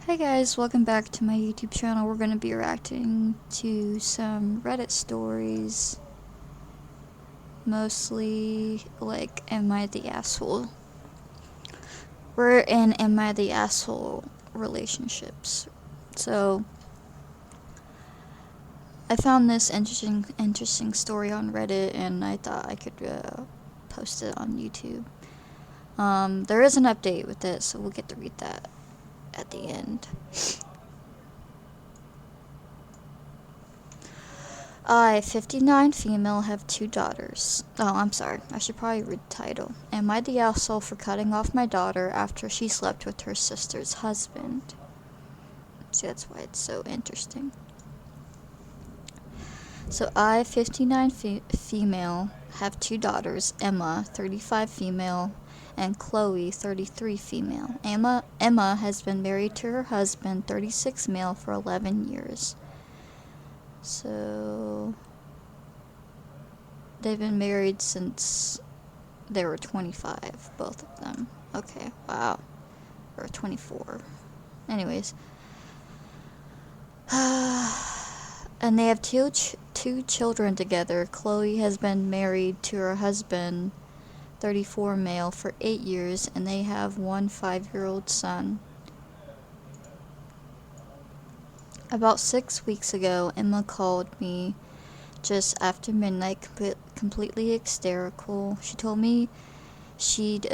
Hey guys, welcome back to my YouTube channel. We're going to be reacting to some Reddit stories. Mostly, like, Am I the Asshole? We're in Am I the Asshole relationships. So, I found this interesting story on Reddit, and I thought I could post it on YouTube. There is an update with it, so we'll get to read that at the end. I, 59 female, have 2 daughters. Oh, I'm sorry. I should probably read the title. Am I the asshole for cutting off my daughter after she slept with her sister's husband? See, that's why it's so interesting. So I, 59 female, have 2 daughters, Emma, 35 female, and Chloe, 33 female. Emma has been married to her husband, 36 male, for 11 years. So they've been married since they were 25, both of them. Okay, wow. Or 24. Anyways. And they have two children together. Chloe has been married to her husband, 34 male, for 8 years, and they have one 5-year-old son. About 6 weeks ago, Emma called me just after midnight, completely hysterical. She told me she'd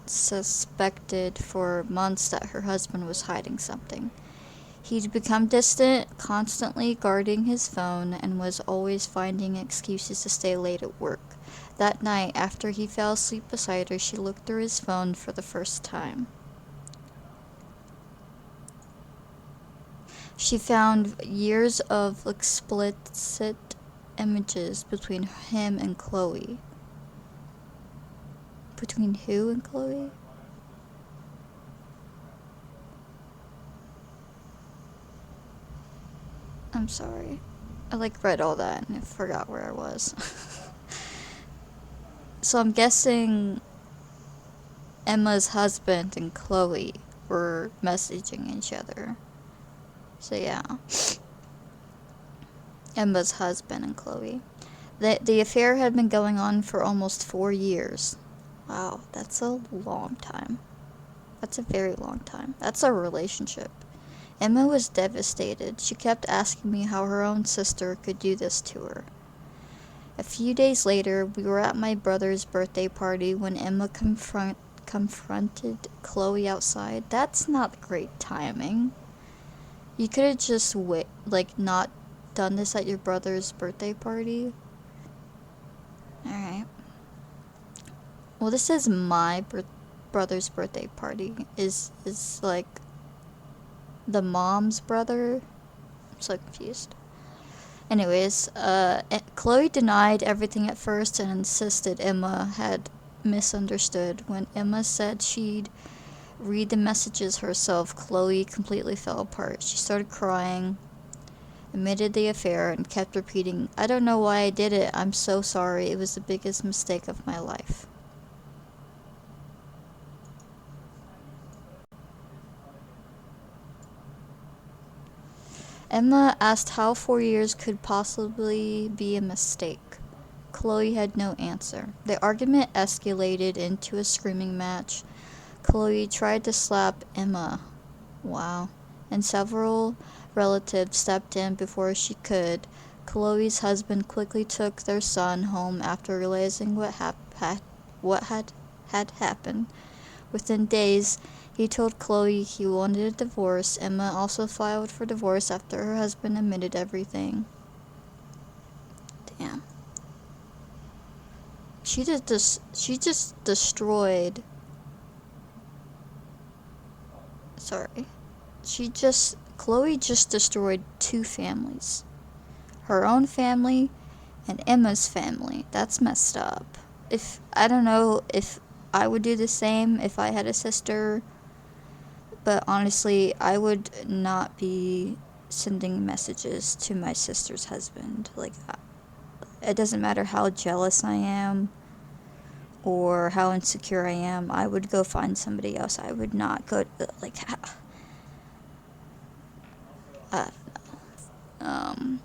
suspected for months that her husband was hiding something. He'd become distant, constantly guarding his phone, and was always finding excuses to stay late at work. That night, after he fell asleep beside her, she looked through his phone for the first time. She found years of explicit images between him and Chloe. Between who and Chloe? I'm sorry. I read all that and I forgot where I was. So I'm guessing Emma's husband and Chloe were messaging each other. So yeah. Emma's husband and Chloe. The affair had been going on for almost 4 years. Wow, that's a long time. That's a very long time. That's a relationship. Emma was devastated. She kept asking me how her own sister could do this to her. A few days later, we were at my brother's birthday party when Emma confronted Chloe outside. That's not great timing. You could have just not done this at your brother's birthday party. Alright. Well, this is my brother's birthday party. Is like the mom's brother? I'm so confused. Anyways, Chloe denied everything at first and insisted Emma had misunderstood. When Emma said she'd read the messages herself, Chloe completely fell apart. She started crying, admitted the affair, and kept repeating, "I don't know why I did it. I'm so sorry. It was the biggest mistake of my life." Emma asked how 4 years could possibly be a mistake. Chloe had no answer. The argument escalated into a screaming match. Chloe tried to slap Emma. Wow. And several relatives stepped in before she could. Chloe's husband quickly took their son home after realizing what had happened. Within days, he told Chloe he wanted a divorce. Emma also filed for divorce after her husband admitted everything. Damn. She just destroyed. Sorry. Chloe just destroyed 2 families. Her own family and Emma's family. That's messed up. I don't know if I would do the same if I had a sister, but honestly, I would not be sending messages to my sister's husband. It doesn't matter how jealous I am or how insecure I am, I would go find somebody else. I would not go, I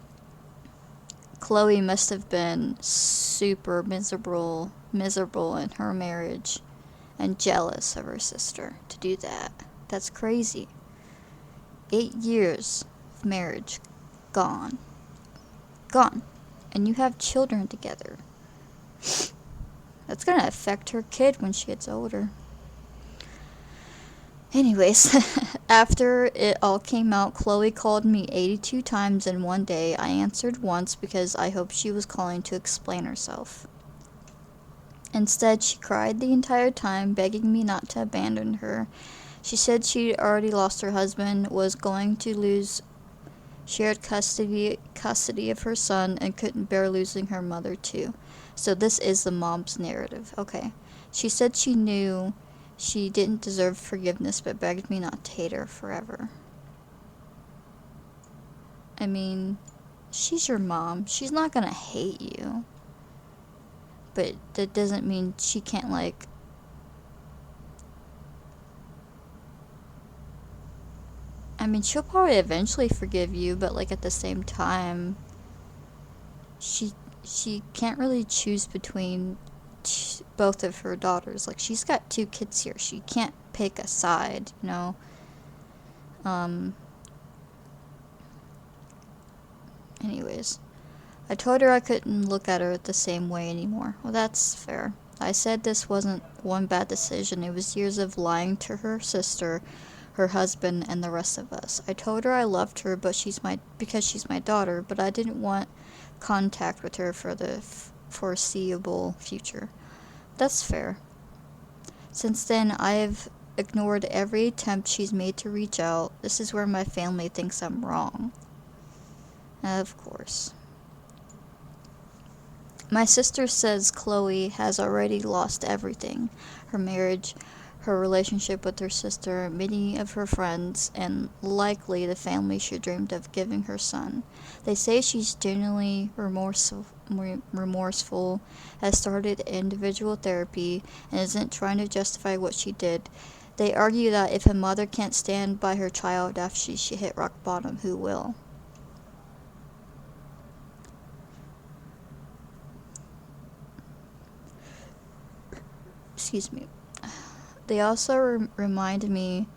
Chloe must have been super miserable in her marriage and jealous of her sister to do that. That's crazy. 8 years of marriage gone. Gone. And you have children together. That's gonna affect her kid when she gets older. Anyways, after it all came out, Chloe called me 82 times in one day. I answered once because I hoped she was calling to explain herself. Instead, she cried the entire time, begging me not to abandon her. She said she'd already lost her husband, was going to lose shared custody of her son, and couldn't bear losing her mother too. So this is the mom's narrative. Okay. She said she knew she didn't deserve forgiveness, but begged me not to hate her forever. I mean, she's your mom. She's not gonna hate you. But that doesn't mean she can't, like... I mean, she'll probably eventually forgive you, but, like, at the same time, she can't really choose between both of her daughters. Like, she's got 2 kids here. She can't pick a side, you know? Anyways. I told her I couldn't look at her the same way anymore. Well, that's fair. I said this wasn't one bad decision. It was years of lying to her sister, her husband, and the rest of us. I told her I loved her because she's my daughter, but I didn't want contact with her for the foreseeable future. That's fair. Since then, I've ignored every attempt she's made to reach out. This is where my family thinks I'm wrong. Of course. My sister says Chloe has already lost everything. Her marriage, her relationship with her sister, many of her friends, and likely the family she dreamed of giving her son. They say she's genuinely remorseful, has started individual therapy, and isn't trying to justify what she did. They argue that if a mother can't stand by her child after she hit rock bottom, who will? Excuse me. They also remind me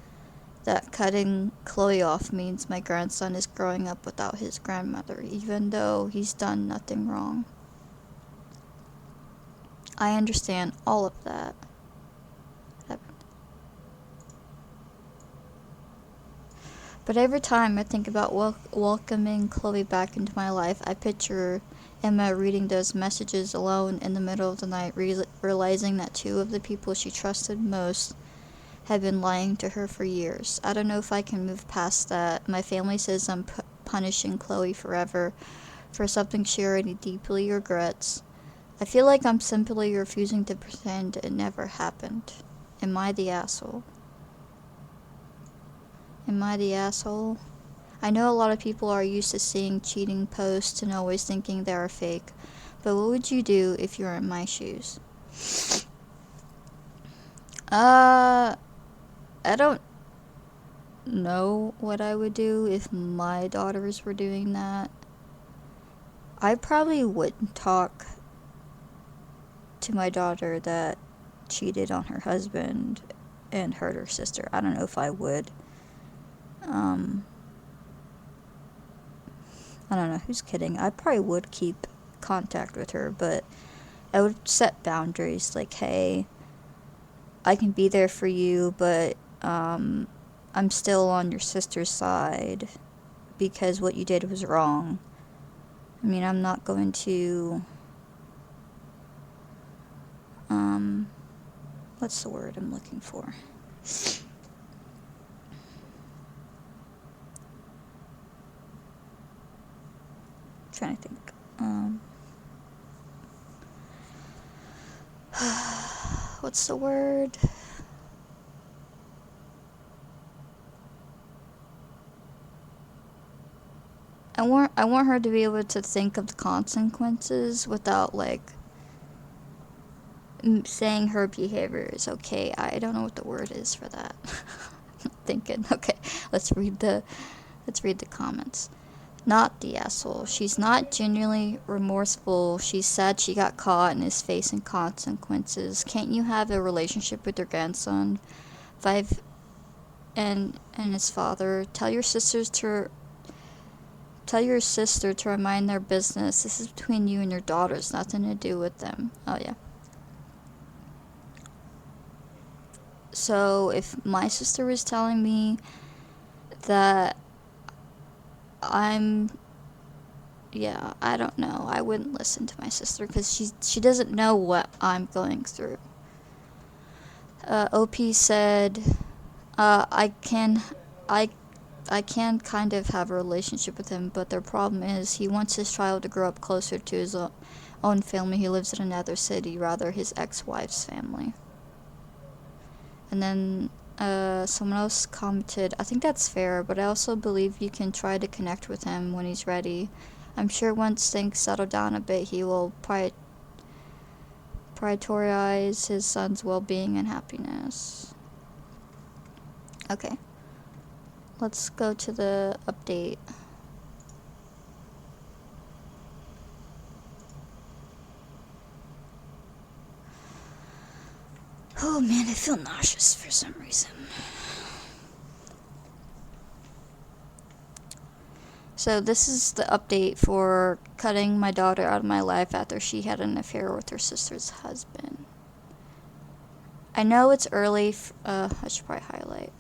that cutting Chloe off means my grandson is growing up without his grandmother, even though he's done nothing wrong. I understand all of that. But every time I think about welcoming Chloe back into my life, I picture Emma reading those messages alone in the middle of the night, realizing that 2 of the people she trusted most had been lying to her for years. I don't know if I can move past that. My family says I'm punishing Chloe forever for something she already deeply regrets. I feel like I'm simply refusing to pretend it never happened. Am I the asshole? Am I the asshole? I know a lot of people are used to seeing cheating posts and always thinking they are fake, but what would you do if you were in my shoes? I don't know what I would do if my daughters were doing that. I probably wouldn't talk to my daughter that cheated on her husband and hurt her sister. I don't know if I would. I don't know, who's kidding? I probably would keep contact with her, but I would set boundaries, like, hey, I can be there for you, but I'm still on your sister's side because what you did was wrong. I mean, I'm not going to, what's the word I'm looking for? Trying to think. What's the word? I want her to be able to think of the consequences without, like, saying her behavior is okay. I don't know what the word is for that. I'm thinking. Okay, let's read the Let's read the comments. Not the asshole. She's not genuinely remorseful. She's sad she got caught and is facing consequences. Can't you have a relationship with your grandson? 5 and his father. Tell your sister to remind their business. This is between you and your daughters, nothing to do with them. Oh yeah. So if my sister was telling me that I don't know. I wouldn't listen to my sister because she doesn't know what I'm going through. OP said, I can kind of have a relationship with him, but their problem is he wants his child to grow up closer to his own family. He lives in another city, rather his ex-wife's family. And then someone else commented, I think that's fair, but I also believe you can try to connect with him when he's ready. I'm sure once things settle down a bit, he will prioritize his son's well-being and happiness. Okay. Let's go to the update. Oh man, I feel nauseous for some reason. So this is the update for cutting my daughter out of my life after she had an affair with her sister's husband. I know it's early, I should probably highlight.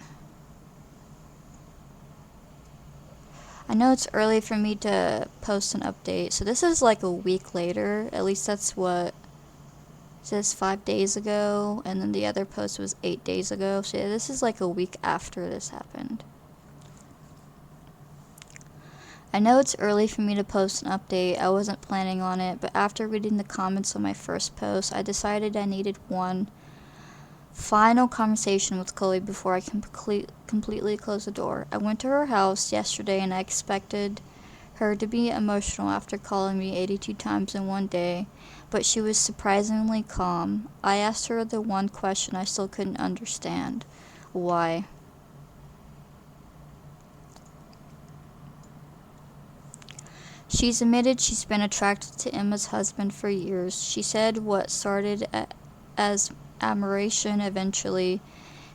I know it's early for me to post an update, so this is like a week later, at least that's what it says 5 days ago, and then the other post was 8 days ago, so yeah, this is like a week after this happened. I know it's early for me to post an update. I wasn't planning on it, but after reading the comments on my first post, I decided I needed one final conversation with Chloe before I can completely close the door. I went to her house yesterday and I expected her to be emotional after calling me 82 times in one day, but she was surprisingly calm. I asked her the one question I still couldn't understand. Why? She's admitted she's been attracted to Emma's husband for years. She said what started as admiration eventually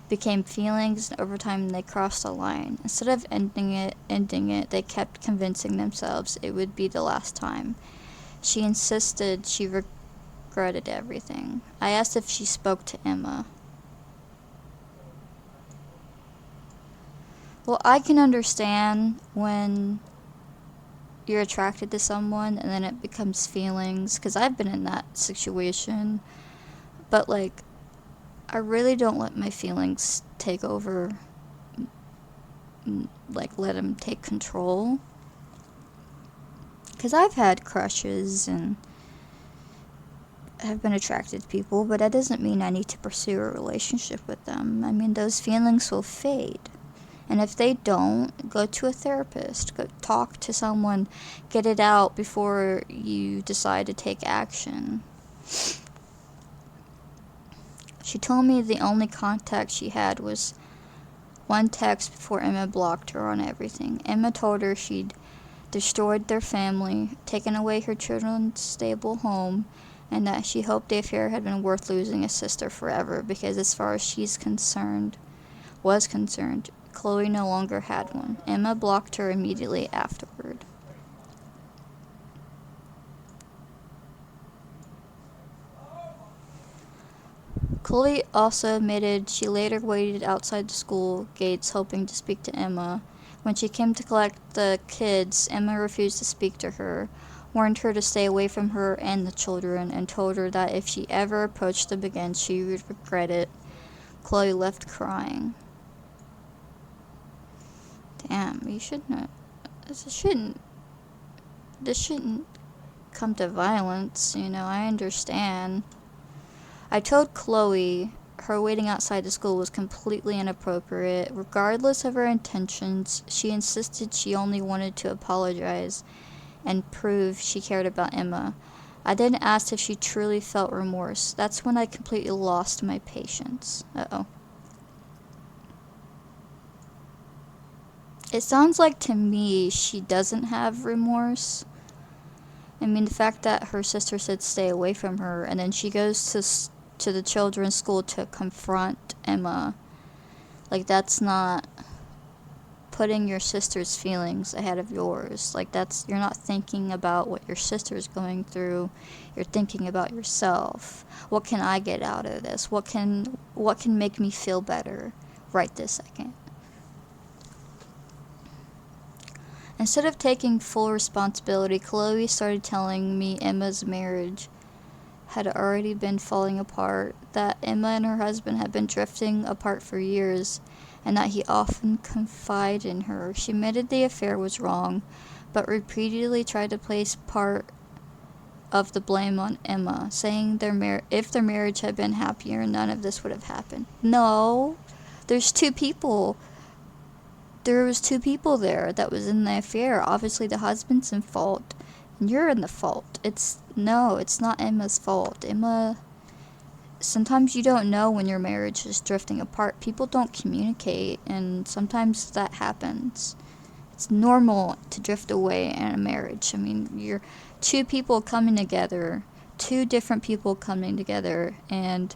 became feelings, and over time they crossed the line. Instead of ending it, they kept convincing themselves it would be the last time. She insisted she regretted everything. I asked if she spoke to Emma. Well, I can understand when you're attracted to someone and then it becomes feelings, because I've been in that situation, but like I really don't let my feelings take over, like let them take control, because I've had crushes and have been attracted to people, but that doesn't mean I need to pursue a relationship with them. I mean, those feelings will fade. And if they don't, go to a therapist, go talk to someone, get it out before you decide to take action. She told me the only contact she had was one text before Emma blocked her on everything. Emma told her she'd destroyed their family, taken away her children's stable home, and that she hoped the affair had been worth losing a sister forever, because as far as was concerned, Chloe no longer had one. Emma blocked her immediately afterward. Chloe also admitted she later waited outside the school gates hoping to speak to Emma. When she came to collect the kids, Emma refused to speak to her, warned her to stay away from her and the children, and told her that if she ever approached them again, she would regret it. Chloe left crying. Damn, you shouldn't. This shouldn't come to violence, I understand. I told Chloe her waiting outside the school was completely inappropriate. Regardless of her intentions, she insisted she only wanted to apologize and prove she cared about Emma. I then asked if she truly felt remorse. That's when I completely lost my patience. Uh-oh. It sounds like to me she doesn't have remorse. I mean, the fact that her sister said stay away from her, and then she goes to the children's school to confront Emma. Like, that's not putting your sister's feelings ahead of yours. Like, that's, you're not thinking about what your sister's going through. You're thinking about yourself. What can I get out of this? What can make me feel better right this second? Instead of taking full responsibility, Chloe started telling me Emma's marriage had already been falling apart, that Emma and her husband had been drifting apart for years, and that he often confided in her. She admitted the affair was wrong, but repeatedly tried to place part of the blame on Emma, saying if their marriage had been happier, none of this would have happened. No, there's two people. There was two people there that was in the affair. Obviously, the husband's in fault, and you're in the fault. It's not Emma's fault. Emma, sometimes you don't know when your marriage is drifting apart. People don't communicate, and sometimes that happens. It's normal to drift away in a marriage. I mean, you're two people coming together, two different people coming together, and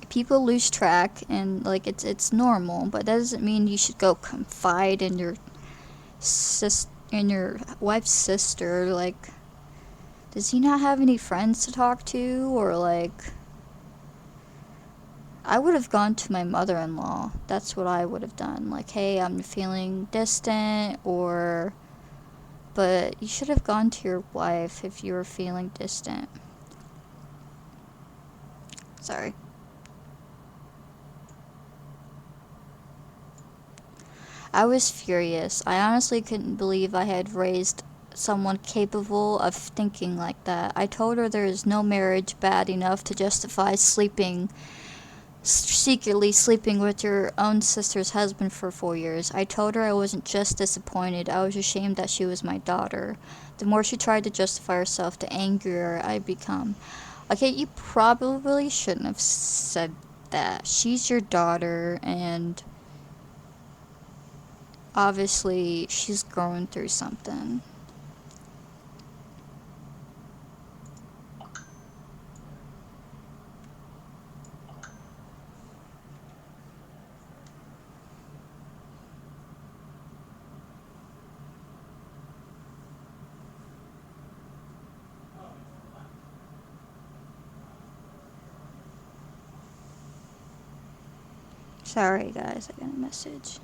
people lose track, and like it's normal, but that doesn't mean you should go confide in your wife's sister. Like, does he not have any friends to talk to? Or like, I would have gone to my mother-in-law. That's what I would have done. Like, hey, I'm feeling distant, but you should have gone to your wife if you were feeling distant. Sorry. I was furious. I honestly couldn't believe I had raised someone capable of thinking like that. I told her there is no marriage bad enough to justify secretly sleeping with your own sister's husband for 4 years. I told her I wasn't just disappointed, I was ashamed that she was my daughter. The more she tried to justify herself, the angrier I become. Okay, you probably shouldn't have said that. She's your daughter, and obviously she's going through something. Sorry guys, I got a message.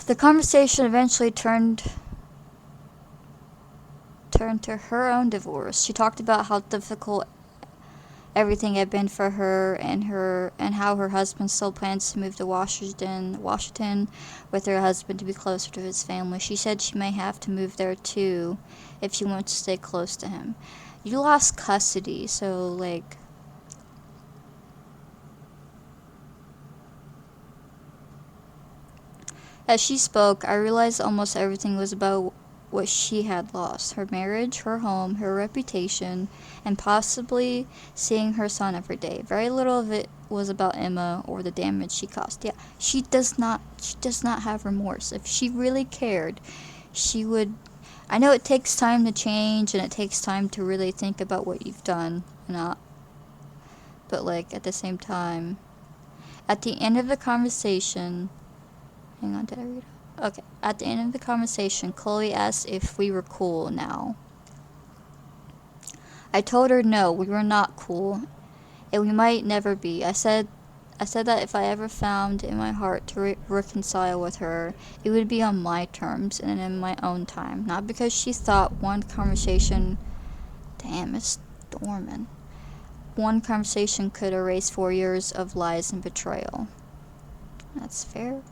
The conversation eventually turned to her own divorce. She talked about how difficult everything had been for her, and how her husband still plans to move to Washington with her husband to be closer to his family. She said she may have to move there too if she wants to stay close to him. You lost custody, so like, as she spoke, I realized almost everything was about what she had lost: her marriage, her home, her reputation, and possibly seeing her son every day. Very little of it was about Emma or the damage she caused. Yeah, she does not have remorse. If she really cared, she would. I know it takes time to change, and it takes time to really think about what you've done, but like, at the same time, at the end of the conversation, hang on, did I read it? Okay. At the end of the conversation, Chloe asked if we were cool now. I told her no, we were not cool, and we might never be. I said that if I ever found in my heart to reconcile with her, it would be on my terms and in my own time. Not because she thought one conversation... Damn, it's storming. One conversation could erase 4 years of lies and betrayal. That's fair.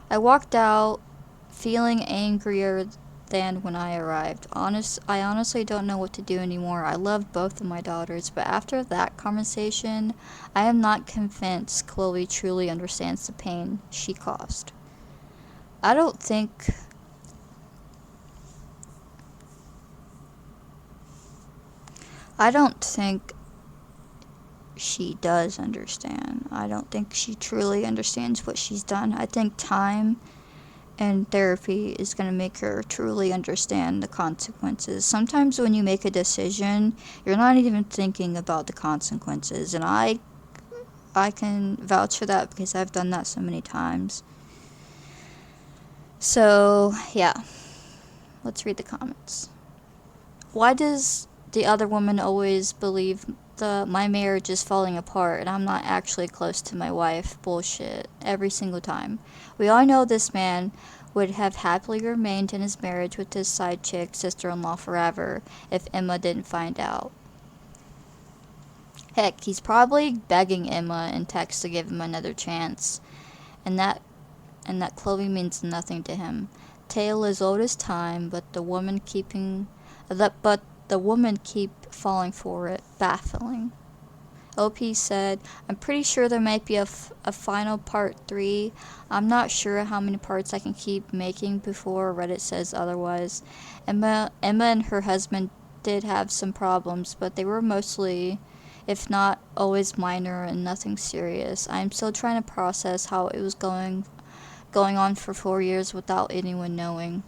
I walked out feeling angrier than when I arrived. I honestly don't know what to do anymore. I love both of my daughters, but after that conversation, I am not convinced Chloe truly understands the pain she caused. I don't think I don't think she does understand. I don't think she truly understands what she's done. I think time and therapy is going to make her truly understand the consequences. Sometimes when you make a decision, you're not even thinking about the consequences, and I can vouch for that because I've done that so many times. So, yeah. Let's read the comments. Why does the other woman always believe my marriage is falling apart and I'm not actually close to my wife? Bullshit. Every single time. We all know this man would have happily remained in his marriage with his side chick sister-in-law forever if Emma didn't find out. Heck, he's probably begging Emma in text to give him another chance. And that Chloe means nothing to him. Tale as old as time, but the woman keep falling for it. Baffling. OP said, I'm pretty sure there might be a final part 3. I'm not sure how many parts I can keep making before Reddit says otherwise. Emma and her husband did have some problems, but they were mostly, if not always, minor and nothing serious. I'm still trying to process how it was going on for 4 years without anyone knowing.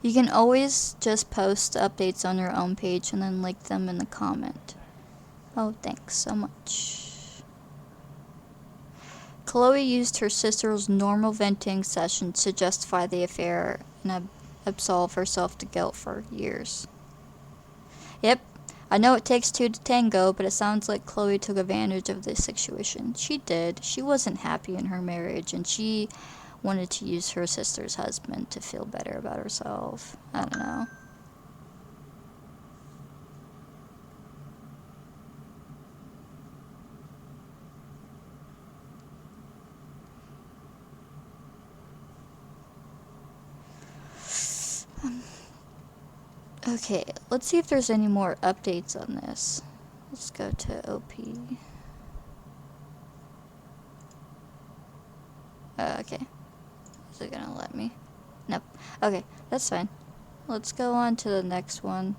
You can always just post updates on your own page and then link them in the comment. Oh, thanks so much. Chloe used her sister's normal venting session to justify the affair and absolve herself to guilt for years. Yep, I know it takes 2 to tango, but it sounds like Chloe took advantage of this situation. She did. She wasn't happy in her marriage, and she wanted to use her sister's husband to feel better about herself. I don't know. Okay, let's see if there's any more updates on this. Let's go to OP. Okay. Is it gonna let me? Nope. Okay, that's fine. Let's go on to the next one.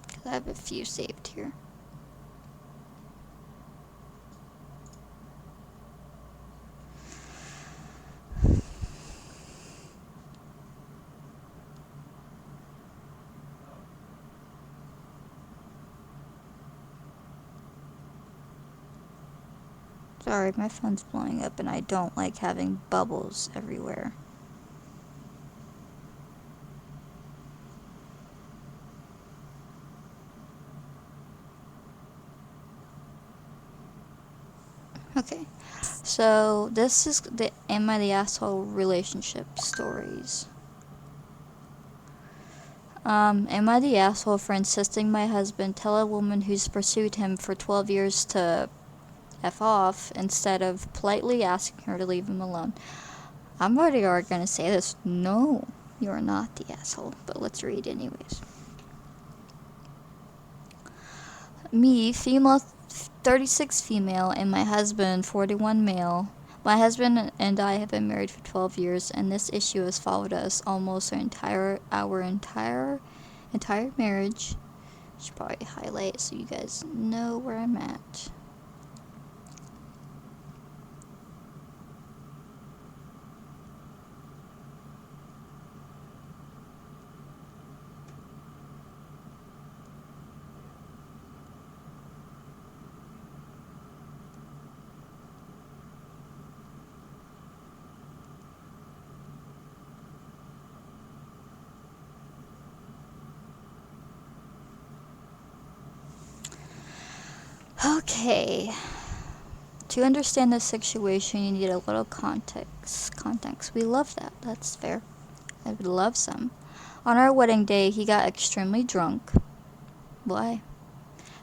Because I have a few saved here. Sorry, my phone's blowing up and I don't like having bubbles everywhere. Okay, so this is the Am I the Asshole relationship stories. Am I the asshole for insisting my husband tell a woman who's pursued him for 12 years to F off instead of politely asking her to leave him alone? I'm already gonna say this. No, you're not the asshole, but let's read anyways. Me, female, 36 female, and my husband, 41 male. My husband and I have been married for 12 years, and this issue has followed us almost our entire marriage. Should probably highlight it so you guys know where I'm at. Okay. To understand the situation, you need a little context. We love that. That's fair. I would love some. On our wedding day, he got extremely drunk. Why?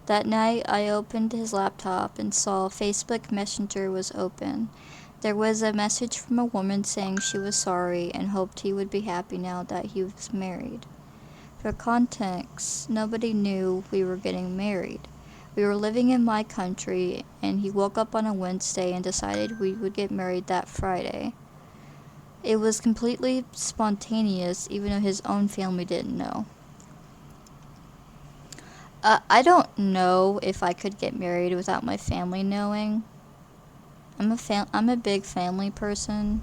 That night, I opened his laptop and saw Facebook Messenger was open. There was a message from a woman saying she was sorry and hoped he would be happy now that he was married. For context, nobody knew we were getting married. We were living in my country, and he woke up on a Wednesday and decided we would get married that Friday. It was completely spontaneous, even though his own family didn't know. I don't know if I could get married without my family knowing. I'm a big family person.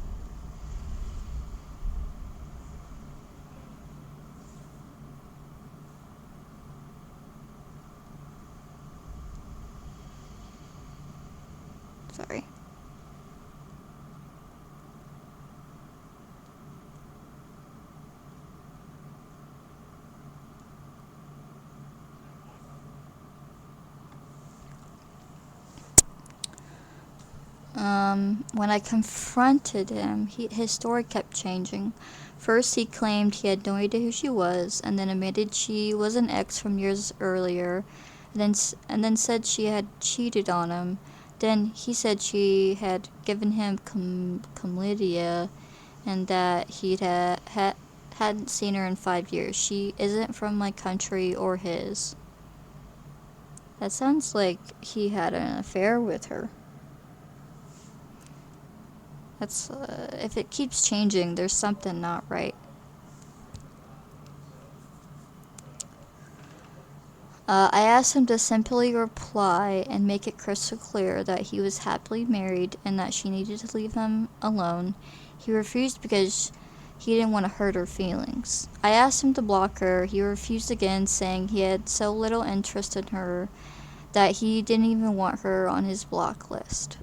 Sorry. When I confronted him, his story kept changing. First, he claimed he had no idea who she was, and then admitted she was an ex from years earlier, and then said she had cheated on him. Then he said she had given him chlamydia, and that hadn't seen her in 5 years. She isn't from my country or his. That sounds like he had an affair with her. That's if it keeps changing, there's something not right. I asked him to simply reply and make it crystal clear that he was happily married and that she needed to leave him alone. He refused because he didn't want to hurt her feelings. I asked him to block her. He refused again, saying he had so little interest in her that he didn't even want her on his block list.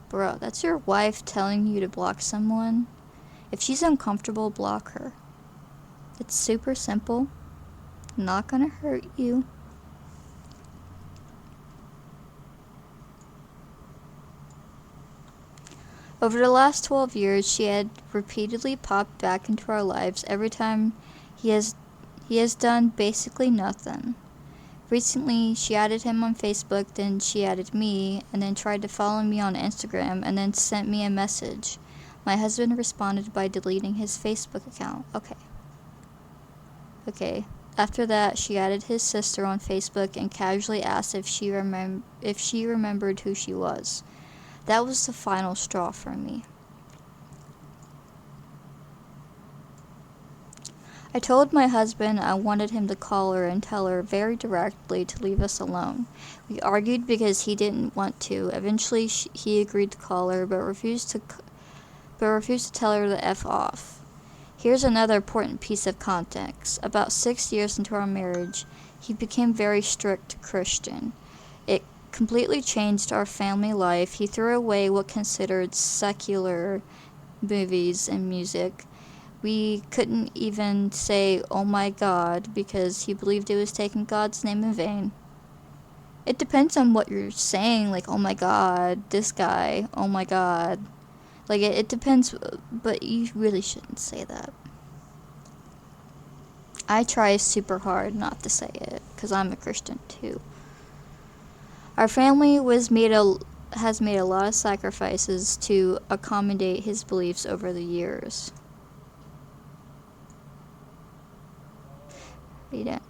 Bro, that's your wife telling you to block someone? If she's uncomfortable, block her. It's super simple. Not gonna hurt you. Over the last 12 years, she had repeatedly popped back into our lives every time he has done basically nothing. Recently, she added him on Facebook, then she added me, and then tried to follow me on Instagram, and then sent me a message. My husband responded by deleting his Facebook account. Okay. After that, she added his sister on Facebook and casually asked if she remembered who she was. That was the final straw for me. I told my husband I wanted him to call her and tell her very directly to leave us alone. We argued because he didn't want to. Eventually, he agreed to call her, but refused to tell her to F off. Here's another important piece of context. About 6 years into our marriage, he became very strict Christian. It completely changed our family life. He threw away what considered secular movies and music. We couldn't even say, "Oh my God," because he believed it was taking God's name in vain. It depends on what you're saying, like, "Oh my God, this guy, oh my God." Like, it depends, but you really shouldn't say that. I try super hard not to say it, because I'm a Christian too. Our family has made a lot of sacrifices to accommodate his beliefs over the years. Read it.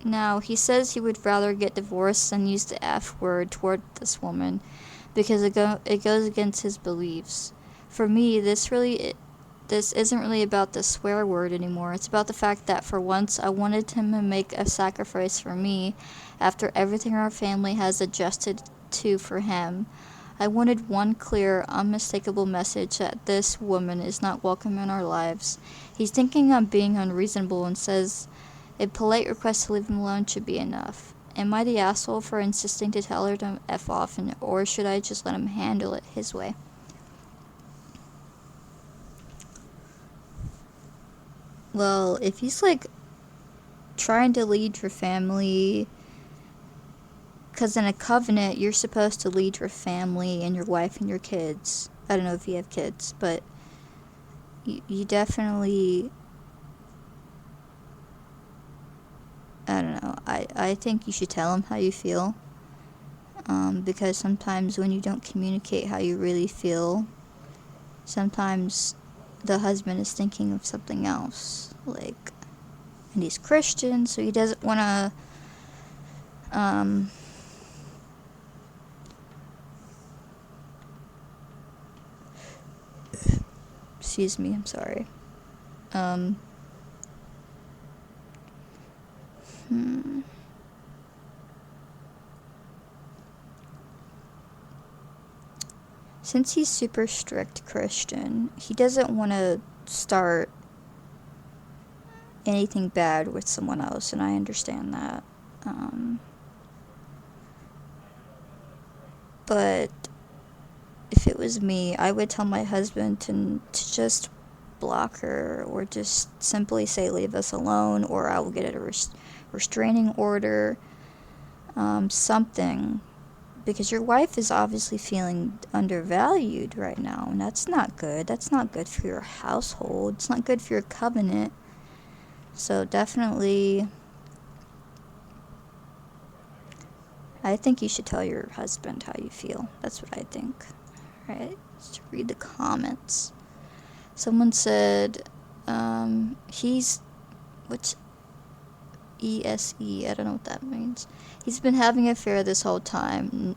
Now, he says he would rather get divorced than use the F word toward this woman because it goes against his beliefs. For me, this isn't really about the swear word anymore. It's about the fact that for once I wanted him to make a sacrifice for me after everything our family has adjusted to for him. I wanted one clear, unmistakable message that this woman is not welcome in our lives. He's thinking I'm being unreasonable and says a polite request to leave him alone should be enough. Am I the asshole for insisting to tell her to F off, or should I just let him handle it his way? Well, if he's like trying to lead your family, because in a covenant you're supposed to lead your family and your wife and your kids. I don't know if you have kids, but you definitely, I don't know, I think you should tell him how you feel, because sometimes when you don't communicate how you really feel, sometimes the husband is thinking of something else, like, and he's Christian, so he doesn't want to, Excuse me, I'm sorry. Hmm. Since he's super strict Christian, he doesn't want to start anything bad with someone else, and I understand that. But if it was me, I would tell my husband to just block her, or just simply say leave us alone, or I will get a restraining order, something. Because your wife is obviously feeling undervalued right now, and that's not good. That's not good for your household. It's not good for your covenant. So definitely, I think you should tell your husband how you feel. That's what I think. Alright, let's read the comments. Someone said, he's, what's ESE? I don't know what that means. He's been having an affair this whole time.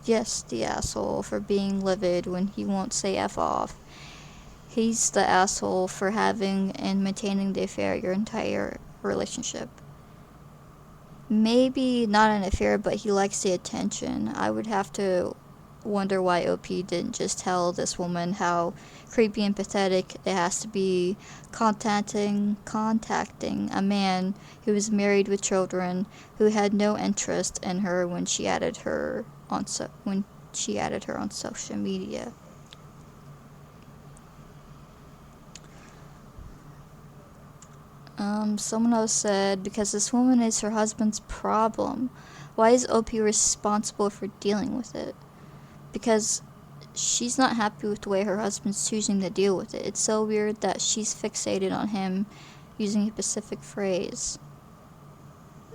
Yes, the asshole for being livid when he won't say F off. He's the asshole for having and maintaining the affair your entire relationship. Maybe not an affair, but he likes the attention. I would have to wonder why OP didn't just tell this woman how creepy and pathetic it has to be contacting a man who was married with children, who had no interest in her when she added her on social media. Someone else said, because this woman is her husband's problem. Why is OP responsible for dealing with it? Because she's not happy with the way her husband's choosing to deal with it. It's so weird that she's fixated on him using a specific phrase.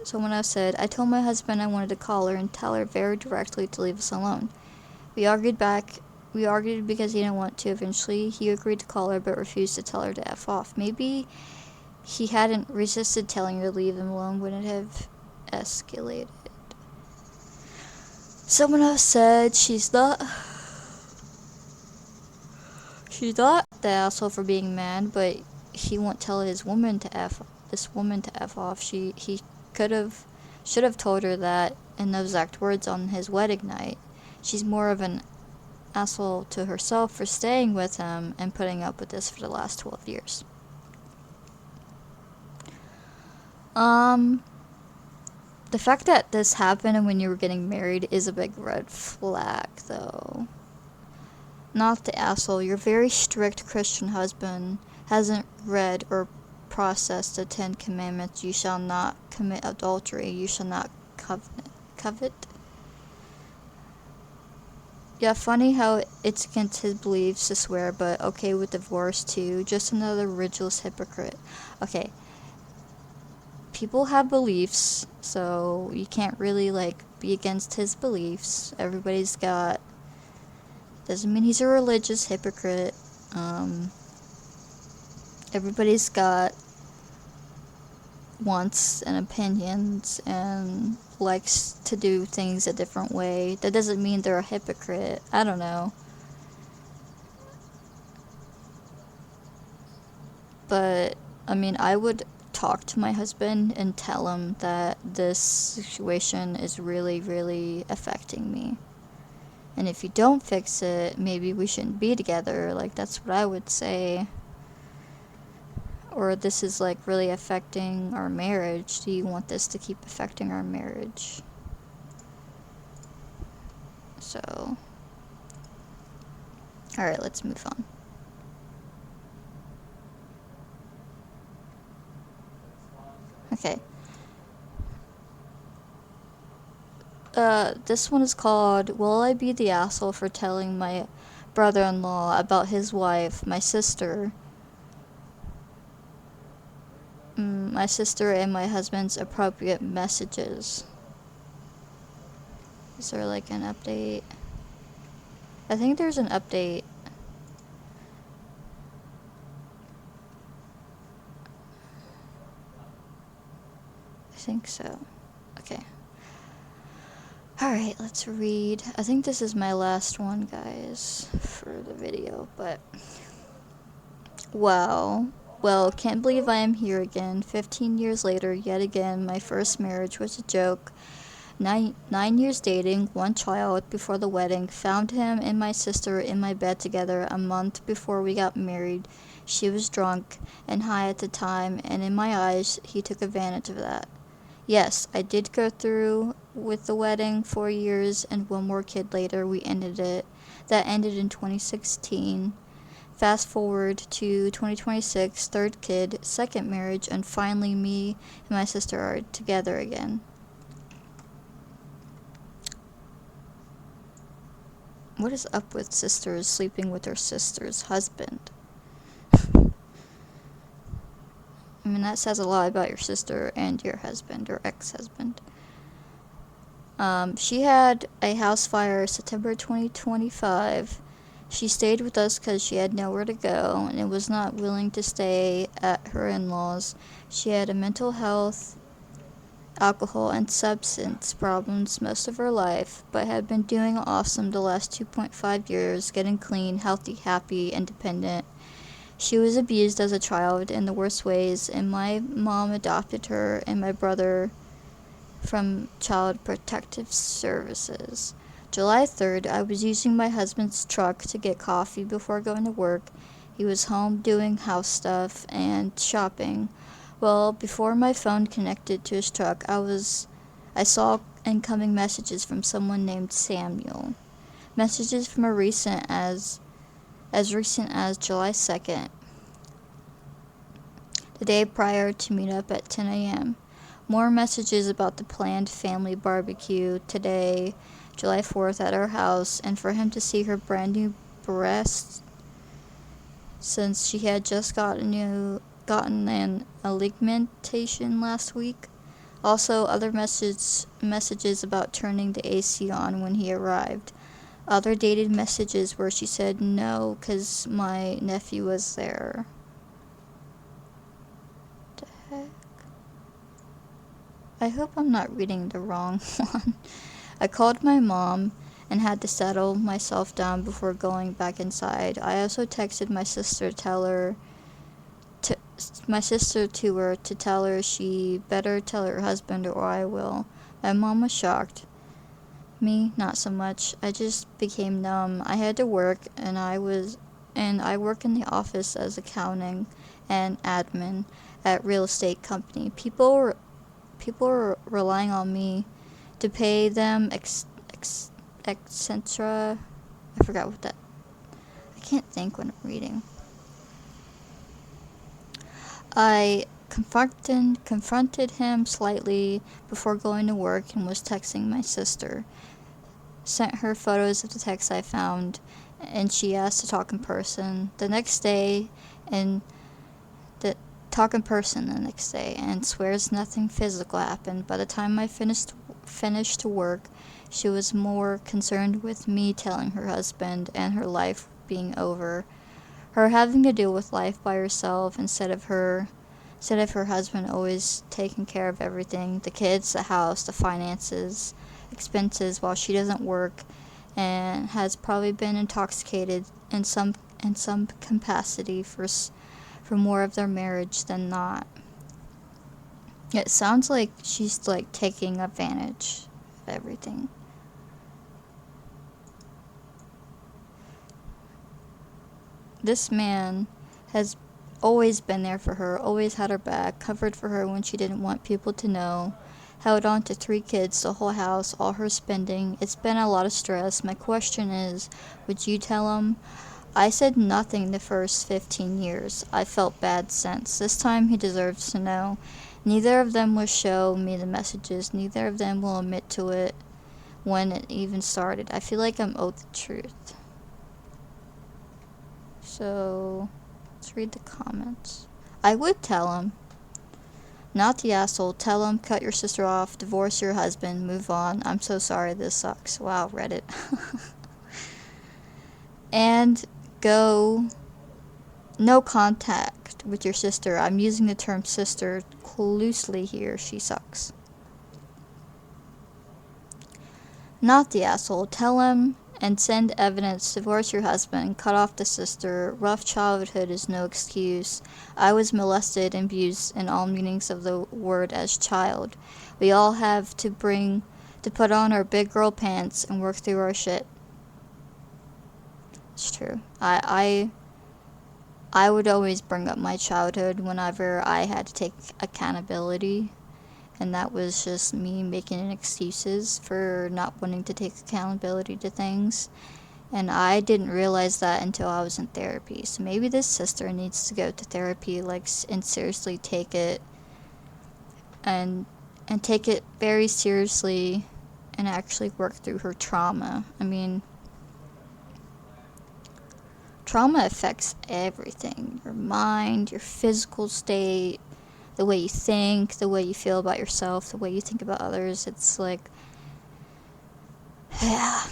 Someone else said, I told my husband I wanted to call her and tell her very directly to leave us alone. We argued because he didn't want to. Eventually, he agreed to call her but refused to tell her to F off. Maybe he hadn't resisted telling her to leave him alone, wouldn't have escalated. Someone else said she's not the asshole for being mad, but he won't tell this woman to F off. He should have told her that in those exact words on his wedding night. She's more of an asshole to herself for staying with him and putting up with this for the last 12 years. The fact that this happened when you were getting married is a big red flag, though. Not the asshole. Your very strict Christian husband hasn't read or processed the 10 Commandments. You shall not commit adultery. You shall not covet. Yeah, funny how it's against his beliefs to swear, but okay with divorce too. Just another religious hypocrite. Okay. People have beliefs, so you can't really, be against his beliefs. Doesn't mean he's a religious hypocrite. Everybody's got wants and opinions and likes to do things a different way. That doesn't mean they're a hypocrite. I don't know. But, I would talk to my husband and tell him that this situation is really, really affecting me. And if you don't fix it, maybe we shouldn't be together. That's what I would say. Or this is, really affecting our marriage. Do you want this to keep affecting our marriage? So, alright, let's move on. Okay. This one is called, Will I Be the Asshole for Telling My Brother-in-Law About His Wife, My Sister and my husband's appropriate messages? Is there, an update? I think there's an update. I think so. Okay. Alright, let's read. I think this is my last one, guys, for the video, but wow. Well, can't believe I am here again. 15 years later, yet again, my first marriage was a joke. Nine years dating, one child before the wedding. Found him and my sister in my bed together a month before we got married. She was drunk and high at the time, and in my eyes, he took advantage of that. Yes, I did go through with the wedding 4 years, and one more kid later, we ended it. That ended in 2016. Fast forward to 2026, third kid, second marriage, and finally me and my sister are together again. What is up with sisters sleeping with their sister's husband? I mean, that says a lot about your sister and your husband or ex-husband. She had a house fire September 2025. She stayed with us because she had nowhere to go and was not willing to stay at her in-laws. She had a mental health, alcohol, and substance problems most of her life, but had been doing awesome the last 2.5 years, getting clean, healthy, happy, independent. She was abused as a child in the worst ways, and my mom adopted her and my brother from Child Protective Services. July 3rd, I was using my husband's truck to get coffee before going to work. He was home doing house stuff and shopping. Well, before my phone connected to his truck, I saw incoming messages from someone named Samuel. Messages from as recent as July 2nd, the day prior to meet up at 10 a.m. More messages about the planned family barbecue today, July 4th, at our house, and for him to see her brand new breasts since she had just gotten an augmentation last week. Also, other messages about turning the AC on when he arrived. Other dated messages where she said no because my nephew was there. What the heck? I hope I'm not reading the wrong one. I called my mom and had to settle myself down before going back inside. I also texted my sister to tell her she better tell her husband or I will. My mom was shocked. Me, not so much. I just became numb. I had to work, and I work in the office as accounting and admin at real estate company. People are relying on me to pay them etc. I forgot what that. I can't think when I'm reading. I confronted him slightly before going to work and was texting my sister. Sent her photos of the text I found, and she asked to talk in person the next day, and and swears nothing physical happened. By the time I finished to work, she was more concerned with me telling her husband and her life being over, her having to deal with life by herself instead of her husband always taking care of everything, the kids, the house, the finances, expenses, while she doesn't work and has probably been intoxicated in some capacity for more of their marriage than not. It sounds like she's like taking advantage of everything. This man has always been there for her, always had her back, covered for her when she didn't want people to know, held on to 3 kids, the whole house, all her spending. It's been a lot of stress. My question is, would you tell him? I said nothing the first 15 years. I felt bad since. This time he deserves to know. Neither of them will show me the messages. Neither of them will admit to it when it even started. I feel like I'm owed the truth. So, let's read the comments. I would tell him. Not the asshole. Tell him, cut your sister off, divorce your husband, move on. I'm so sorry, this sucks. Wow, Reddit. And go no contact with your sister. I'm using the term sister loosely here. She sucks. Not the asshole. Tell him and send evidence. Divorce your husband. Cut off the sister. Rough childhood is no excuse. I was molested and abused in all meanings of the word as child. We all have to put on our big girl pants and work through our shit. It's true. I would always bring up my childhood whenever I had to take accountability. And that was just me making excuses for not wanting to take accountability to things. And I didn't realize that until I was in therapy. So maybe this sister needs to go to therapy, like, and seriously take it, and take it very seriously, and actually work through her trauma. I mean, trauma affects everything. Your mind, your physical state, the way you think, the way you feel about yourself, the way you think about others. It's like, yeah,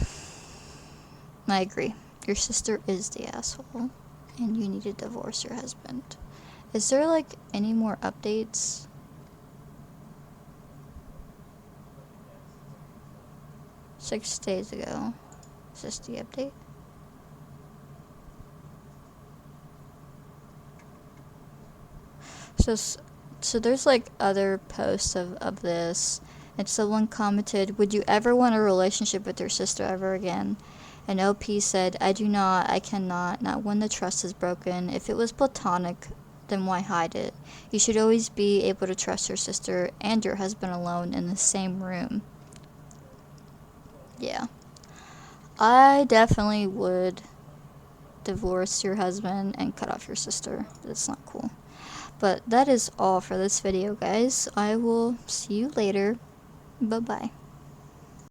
I agree. Your sister is the asshole, and you need to divorce your husband. Is there, like, any more updates? Six days ago. Is this the update? So there's, like, other posts of this, and someone commented, would you ever want a relationship with your sister ever again? And OP said, I do not, I cannot, not when the trust is broken. If it was platonic, then why hide it? You should always be able to trust your sister and your husband alone in the same room. Yeah. I definitely would divorce your husband and cut off your sister. That's not cool. But that is all for this video, guys. I will see you later. Bye-bye.